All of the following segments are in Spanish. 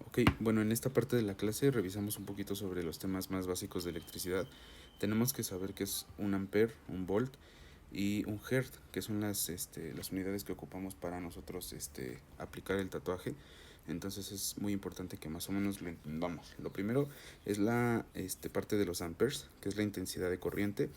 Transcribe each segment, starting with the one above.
Ok, bueno, en esta parte de la clase revisamos un poquito sobre los temas más básicos de electricidad. Tenemos que saber qué es un ampere, un volt y un hertz, que son las unidades que ocupamos para nosotros aplicar el tatuaje. Entonces es muy importante que más o menos lo entendamos. Lo primero es la parte de los amperes, que es la intensidad de corriente.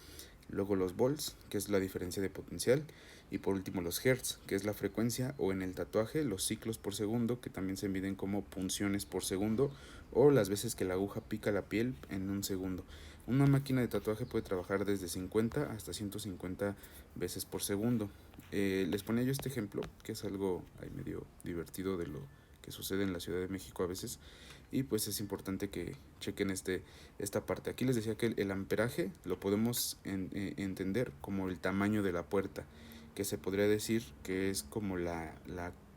Luego los volts, que es la diferencia de potencial. Y por último los hertz, que es la frecuencia, o en el tatuaje los ciclos por segundo, que también se miden como punciones por segundo, o las veces que la aguja pica la piel en un segundo. Una máquina de tatuaje puede trabajar desde 50 hasta 150 veces por segundo. Les ponía yo este ejemplo, que es algo ahí medio divertido de lo que sucede en la Ciudad de México a veces. Y pues es importante que chequen esta parte. Aquí les decía que el amperaje lo podemos entender como el tamaño de la puerta, que se podría decir que es como la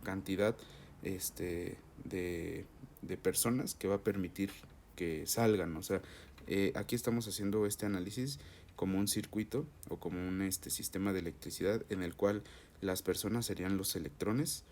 cantidad este, de, de personas que va a permitir que salgan. O sea, aquí estamos haciendo este análisis como un circuito o como un sistema de electricidad en el cual las personas serían los electrones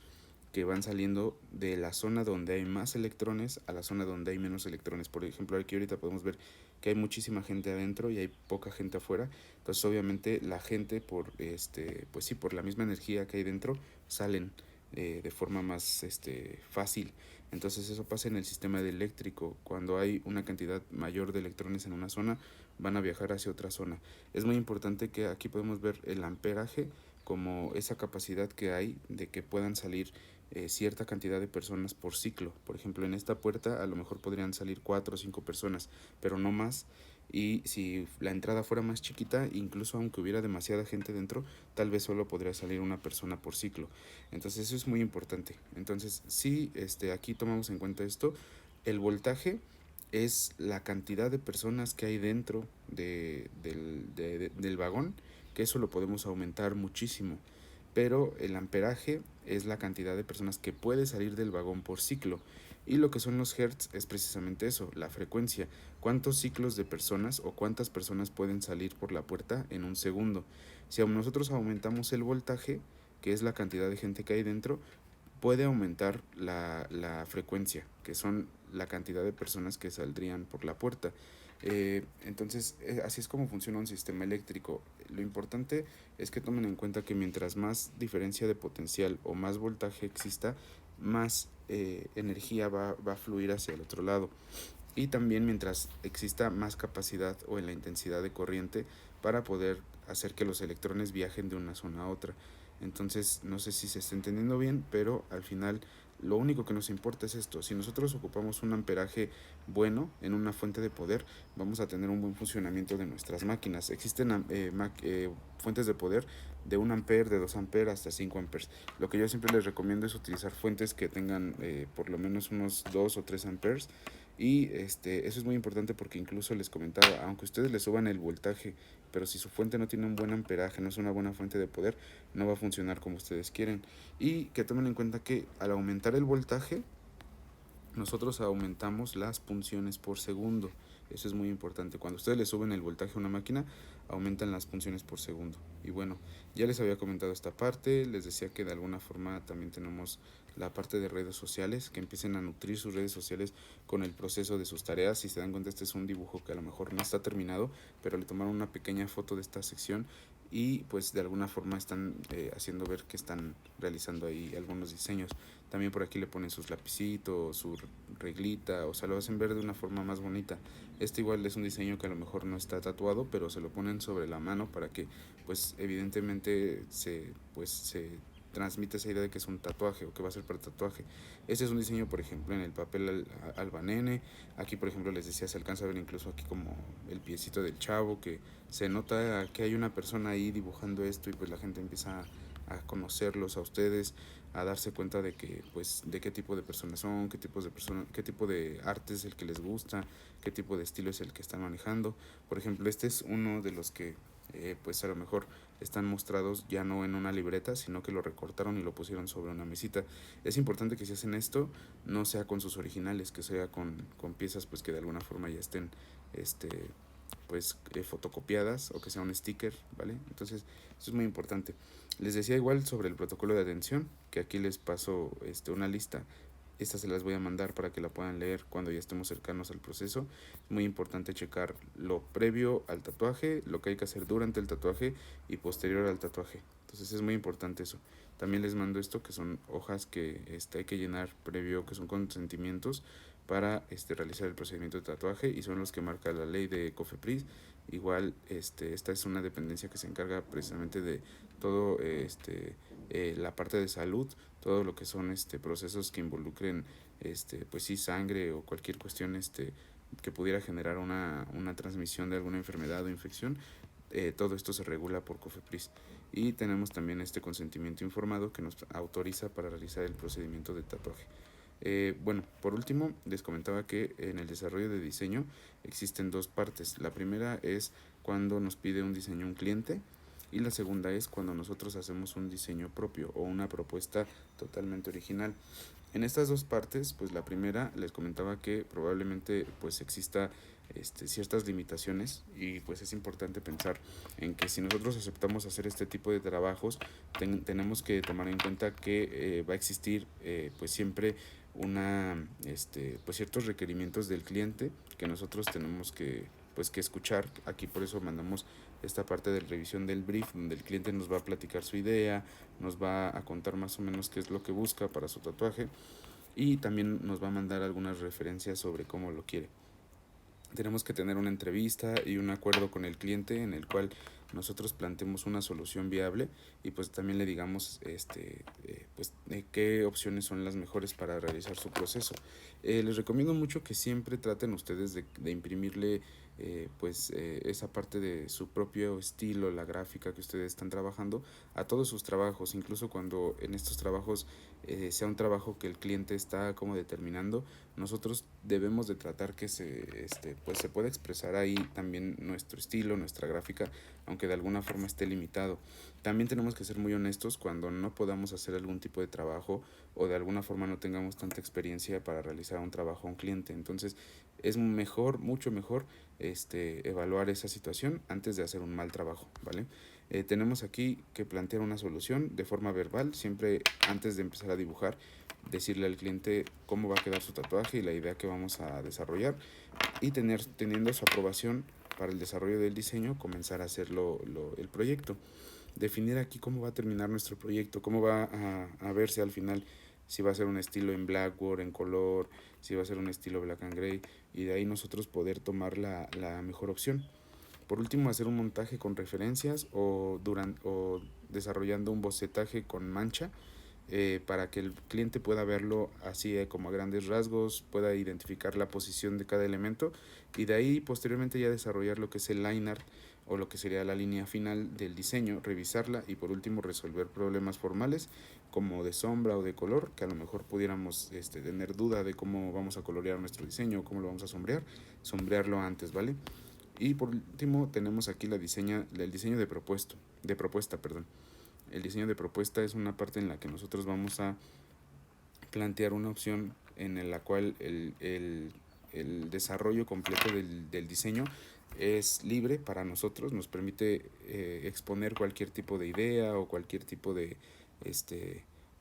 que van saliendo de la zona donde hay más electrones a la zona donde hay menos electrones. Por ejemplo, aquí ahorita podemos ver que hay muchísima gente adentro y hay poca gente afuera. Entonces, obviamente, la gente por pues sí, por la misma energía que hay dentro, salen de forma más fácil. Entonces, eso pasa en el sistema de eléctrico. Cuando hay una cantidad mayor de electrones en una zona, van a viajar hacia otra zona. Es muy importante que aquí podemos ver el amperaje como esa capacidad que hay de que puedan salir cierta cantidad de personas por ciclo. Por ejemplo, en esta puerta a lo mejor podrían salir 4 o 5 personas, pero no más. Y si la entrada fuera más chiquita, incluso aunque hubiera demasiada gente dentro, tal vez solo podría salir una persona por ciclo. Entonces eso es muy importante. Entonces si aquí tomamos en cuenta esto, el voltaje es la cantidad de personas que hay dentro del vagón, que eso lo podemos aumentar muchísimo, pero el amperaje es la cantidad de personas que puede salir del vagón por ciclo. Y lo que son los hertz es precisamente eso, la frecuencia. ¿Cuántos ciclos de personas o cuántas personas pueden salir por la puerta en un segundo? Si nosotros aumentamos el voltaje, que es la cantidad de gente que hay dentro, puede aumentar la frecuencia, que son la cantidad de personas que saldrían por la puerta. Entonces, así es como funciona un sistema eléctrico. Lo importante es que tomen en cuenta que mientras más diferencia de potencial o más voltaje exista, más energía va a fluir hacia el otro lado. Y también mientras exista más capacidad o en la intensidad de corriente para poder hacer que los electrones viajen de una zona a otra. Entonces, no sé si se está entendiendo bien, pero al final lo único que nos importa es esto. Si nosotros ocupamos un amperaje bueno en una fuente de poder, vamos a tener un buen funcionamiento de nuestras máquinas. Existen fuentes de poder de 1 ampere, de 2 amperes hasta 5 amperes. Lo que yo siempre les recomiendo es utilizar fuentes que tengan por lo menos unos 2 o 3 amperes. Y eso es muy importante porque incluso les comentaba, aunque ustedes le suban el voltaje, pero si su fuente no tiene un buen amperaje, no es una buena fuente de poder, no va a funcionar como ustedes quieren. Y que tomen en cuenta que al aumentar el voltaje, nosotros aumentamos las punciones por segundo. Eso es muy importante. Cuando ustedes le suben el voltaje a una máquina, aumentan las punciones por segundo. Y bueno, ya les había comentado esta parte. Les decía que de alguna forma también tenemos la parte de redes sociales, que empiecen a nutrir sus redes sociales con el proceso de sus tareas. Si se dan cuenta, este es un dibujo que a lo mejor no está terminado, pero le tomaron una pequeña foto de esta sección y pues de alguna forma están haciendo ver que están realizando ahí algunos diseños. También por aquí le ponen sus lapicitos, su reglita, o sea, lo hacen ver de una forma más bonita. Este igual es un diseño que a lo mejor no está tatuado, pero se lo ponen sobre la mano para que, pues, evidentemente se transmite esa idea de que es un tatuaje o que va a ser para tatuaje. Este es un diseño, por ejemplo, en el papel albanene. Aquí, por ejemplo, les decía, se alcanza a ver incluso aquí como el piecito del chavo, que se nota que hay una persona ahí dibujando esto y pues la gente empieza a conocerlos a ustedes, a darse cuenta de que pues de qué tipo de personas son, qué tipo de arte es el que les gusta, qué tipo de estilo es el que están manejando. Por ejemplo, este es uno de los que pues a lo mejor están mostrados ya no en una libreta, sino que lo recortaron y lo pusieron sobre una mesita. Es importante que si hacen esto, no sea con sus originales, que sea con piezas pues que de alguna forma ya estén este pues fotocopiadas o que sea un sticker, ¿vale? Entonces, eso es muy importante. Les decía igual sobre el protocolo de atención, que aquí les paso una lista Esta se las voy a mandar para que la puedan leer cuando ya estemos cercanos al proceso. Es muy importante checar lo previo al tatuaje, lo que hay que hacer durante el tatuaje y posterior al tatuaje. Entonces es muy importante eso. También les mando esto, que son hojas que hay que llenar previo, que son consentimientos para realizar el procedimiento de tatuaje, y son los que marca la ley de COFEPRIS. Igual esta es una dependencia que se encarga precisamente de todo la parte de salud, todo lo que son procesos que involucren pues sí, sangre o cualquier cuestión que pudiera generar una transmisión de alguna enfermedad o infección. Todo esto se regula por COFEPRIS, y tenemos también este consentimiento informado que nos autoriza para realizar el procedimiento de tatuaje. Bueno, por último, les comentaba que en el desarrollo de diseño existen dos partes. La primera es cuando nos pide un diseño un cliente, y la segunda es cuando nosotros hacemos un diseño propio o una propuesta totalmente original. En estas dos partes, pues la primera les comentaba que probablemente pues exista ciertas limitaciones, y pues es importante pensar en que si nosotros aceptamos hacer este tipo de trabajos, tenemos que tomar en cuenta que va a existir pues siempre pues ciertos requerimientos del cliente que nosotros tenemos que escuchar. Aquí por eso mandamos esta parte de revisión del brief, donde el cliente nos va a platicar su idea, nos va a contar más o menos qué es lo que busca para su tatuaje, y también nos va a mandar algunas referencias sobre cómo lo quiere. Tenemos que tener una entrevista y un acuerdo con el cliente en el cual nosotros planteemos una solución viable, y pues también le digamos qué opciones son las mejores para realizar su proceso. Les recomiendo mucho que siempre traten ustedes de imprimirle esa parte de su propio estilo, la gráfica que ustedes están trabajando, a todos sus trabajos, incluso cuando en estos trabajos sea un trabajo que el cliente está como determinando. Nosotros debemos de tratar que pues se pueda expresar ahí también nuestro estilo, nuestra gráfica, aunque de alguna forma esté limitado. También tenemos que ser muy honestos cuando no podamos hacer algún tipo de trabajo, o de alguna forma no tengamos tanta experiencia para realizar un trabajo a un cliente. Entonces es mejor, mucho mejor, evaluar esa situación antes de hacer un mal trabajo, ¿vale? Tenemos aquí que plantear una solución de forma verbal, siempre antes de empezar a dibujar, decirle al cliente cómo va a quedar su tatuaje y la idea que vamos a desarrollar, y teniendo su aprobación para el desarrollo del diseño, comenzar a hacer el proyecto. Definir aquí cómo va a terminar nuestro proyecto, cómo va a verse al final, si va a ser un estilo en blackboard, en color, si va a ser un estilo black and gray, y de ahí nosotros poder tomar la mejor opción. Por último, hacer un montaje con referencias, o desarrollando un bocetaje con mancha, para que el cliente pueda verlo así como a grandes rasgos, pueda identificar la posición de cada elemento, y de ahí posteriormente ya desarrollar lo que es el line art, o lo que sería la línea final del diseño, revisarla, y por último resolver problemas formales como de sombra o de color, que a lo mejor pudiéramos tener duda de cómo vamos a colorear nuestro diseño, cómo lo vamos a sombrearlo antes, ¿vale? Y por último tenemos aquí el diseño de propuesta, perdón. El diseño de propuesta es una parte en la que nosotros vamos a plantear una opción en la cual el desarrollo completo del diseño es libre para nosotros, nos permite exponer cualquier tipo de idea o cualquier tipo de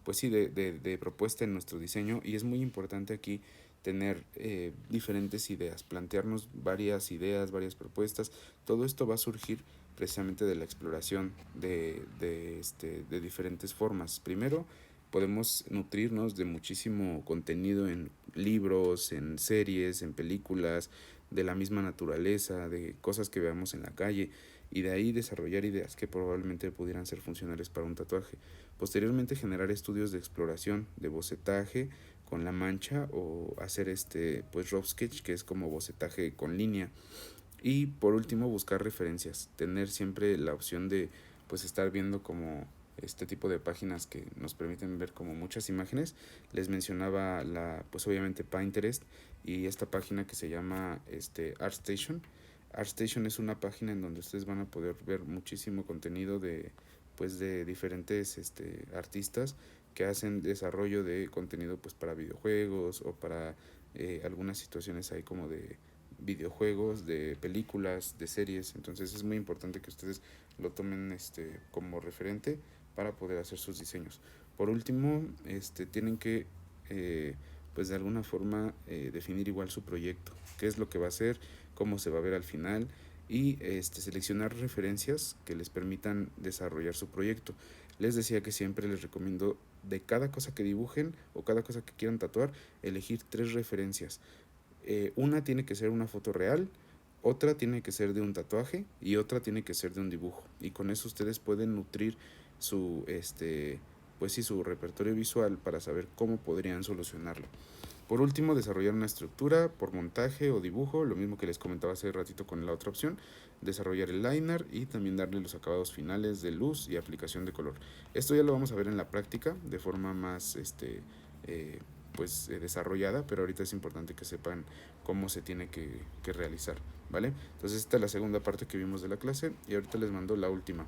pues sí, de propuesta en nuestro diseño, y es muy importante aquí tener diferentes ideas, plantearnos varias ideas, varias propuestas. Todo esto va a surgir precisamente de la exploración de diferentes formas. Primero, podemos nutrirnos de muchísimo contenido en libros, en series, en películas, de la misma naturaleza, de cosas que veamos en la calle, y de ahí desarrollar ideas que probablemente pudieran ser funcionales para un tatuaje. Posteriormente, generar estudios de exploración, de bocetaje con la mancha, o hacer pues rough sketch, que es como bocetaje con línea. Y por último, buscar referencias, tener siempre la opción de pues estar viendo como este tipo de páginas que nos permiten ver como muchas imágenes. Les mencionaba pues obviamente Pinterest, y esta página que se llama ArtStation. ArtStation es una página en donde ustedes van a poder ver muchísimo contenido de diferentes artistas que hacen desarrollo de contenido pues para videojuegos, o para algunas situaciones ahí como de videojuegos, de películas, de series. Entonces es muy importante que ustedes lo tomen como referente para poder hacer sus diseños. Por último, tienen que pues de alguna forma definir igual su proyecto, qué es lo que va a hacer, cómo se va a ver al final y seleccionar referencias que les permitan desarrollar su proyecto. Les decía que siempre les recomiendo de cada cosa que dibujen o cada cosa que quieran tatuar, elegir 3 referencias. Una tiene que ser una foto real, otra tiene que ser de un tatuaje y otra tiene que ser de un dibujo. Y con eso ustedes pueden nutrir su, pues sí, su repertorio visual para saber cómo podrían solucionarlo. Por último, desarrollar una estructura por montaje o dibujo, lo mismo que les comentaba hace ratito con la otra opción, desarrollar el liner y también darle los acabados finales de luz y aplicación de color. Esto ya lo vamos a ver en la práctica de forma más desarrollada, pero ahorita es importante que sepan cómo se tiene que realizar, ¿vale? Entonces esta es la segunda parte que vimos de la clase y ahorita les mando la última.